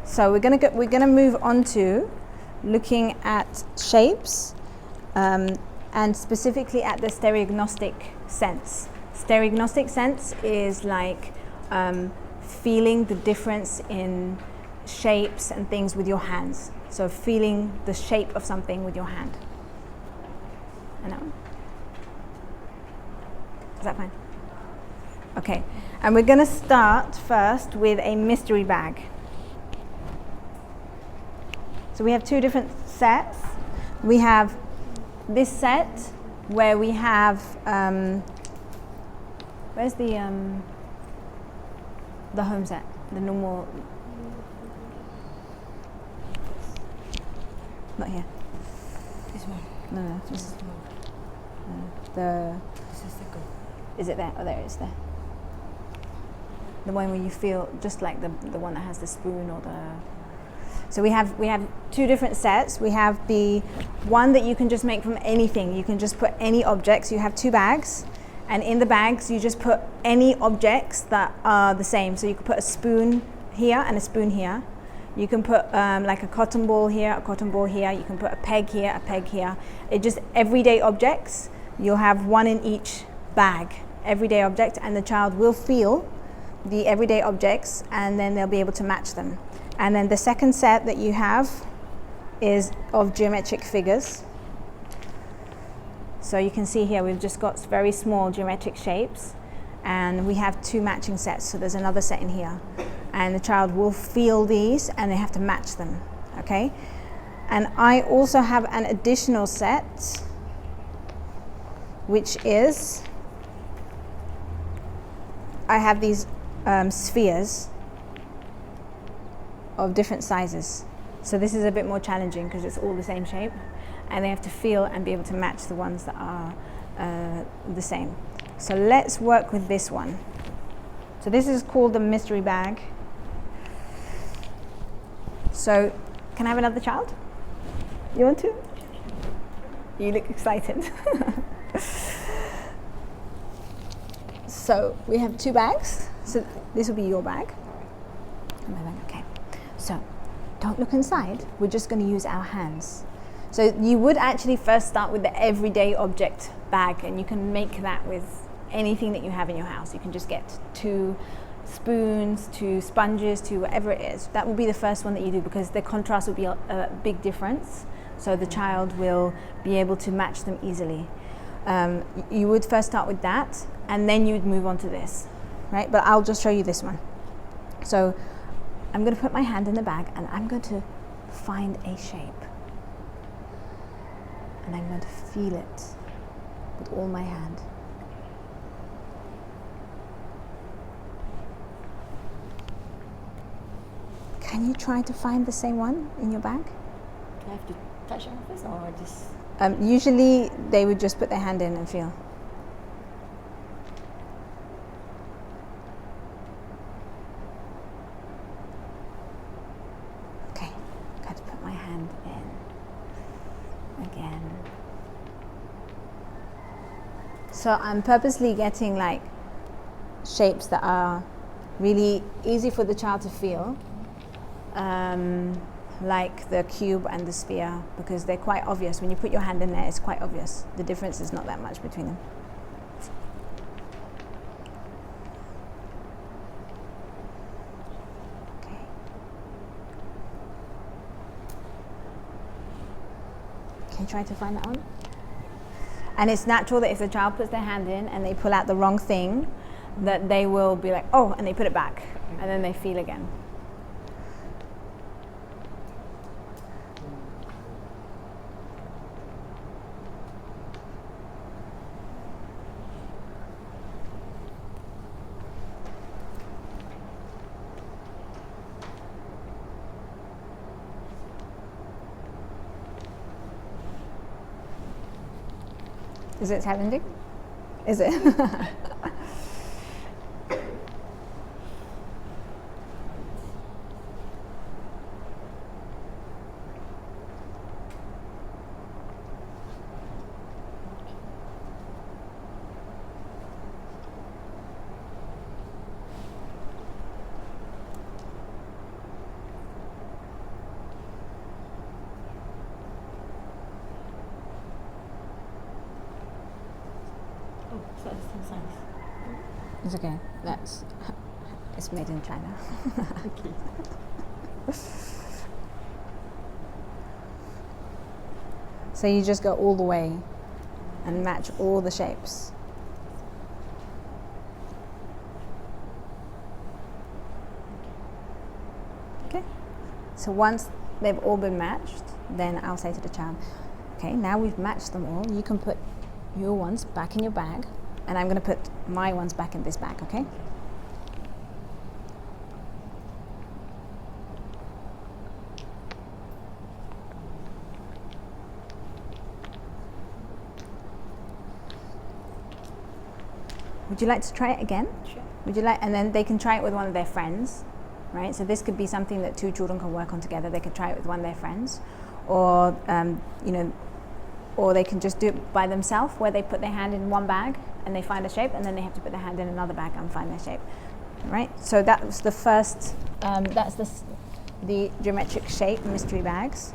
So we're gonna move on to looking at shapes, and specifically at the stereognostic sense. Stereognostic sense is like feeling the difference in shapes and things with your hands. So feeling the shape of something with your hand. And that one? Is that fine? Okay, and we're gonna start first with a mystery bag. So we have two different sets. We have this set where we have, where's the home set, the normal, not here. This one. No, This is This is the good. is it there? Oh, there it is there. The one where you feel just like the one that has the spoon or the. So we have two different sets. We have the one that you can just make from anything. You can just put any objects. You have two bags, and in the bags you just put any objects that are the same. So you can put a spoon here and a spoon here. You can put like a cotton ball here, a cotton ball here. You can put a peg here, a peg here. It just everyday objects. You'll have one in each bag, everyday object, and the child will feel the everyday objects, and then they'll be able to match them. And then the second set that you have is of geometric figures. So you can see here we've just got very small geometric shapes, and we have two matching sets. So there's another set in here, and the child will feel these and they have to match them, okay? And I also have an additional set, which is, I have these spheres of different sizes. So this is a bit more challenging because it's all the same shape, and they have to feel and be able to match the ones that are the same. So let's work with this one. So this is called the mystery bag. So can I have another child? You want to? You look excited. So we have two bags. So this will be your bag. And my bag, okay. So don't look inside. We're just going to use our hands. So you would actually first start with the everyday object bag, and you can make that with anything that you have in your house. You can just get two spoons, two sponges, two whatever it is. That will be the first one that you do, because the contrast will be a big difference. So the child will be able to match them easily. You would first start with that, and then you'd move on to this, right? But I'll just show you this one. So I'm going to put my hand in the bag, and I'm going to find a shape. And I'm going to feel it with all my hand. Can you try to find the same one in your bag? Do I have to touch it first, or just? Usually they would just put their hand in and feel. Okay, got to put my hand in again. So I'm purposely getting like shapes that are really easy for the child to feel. Like the cube and the sphere, because they're quite obvious. When you put your hand in there, it's quite obvious. The difference is not that much between them. Okay. Can you try to find that one? And it's natural that if the child puts their hand in and they pull out the wrong thing, that they will be like, oh, and they put it back, and then they feel again. Is it challenging? Is it? Same size. It's okay. It's made in China. Okay. So you just go all the way and match all the shapes. Okay. So once they've all been matched, then I'll say to the child, okay, now we've matched them all. You can put your ones back in your bag, and I'm going to put my ones back in this bag, okay? Would you like to try it again? Sure. Would you like, and then they can try it with one of their friends, right? So this could be something that two children can work on together. They could try it with one of their friends, or or they can just do it by themselves, where they put their hand in one bag and they find a shape, and then they have to put their hand in another bag and find their shape, right? So that was the first. That's the geometric shape mystery bags.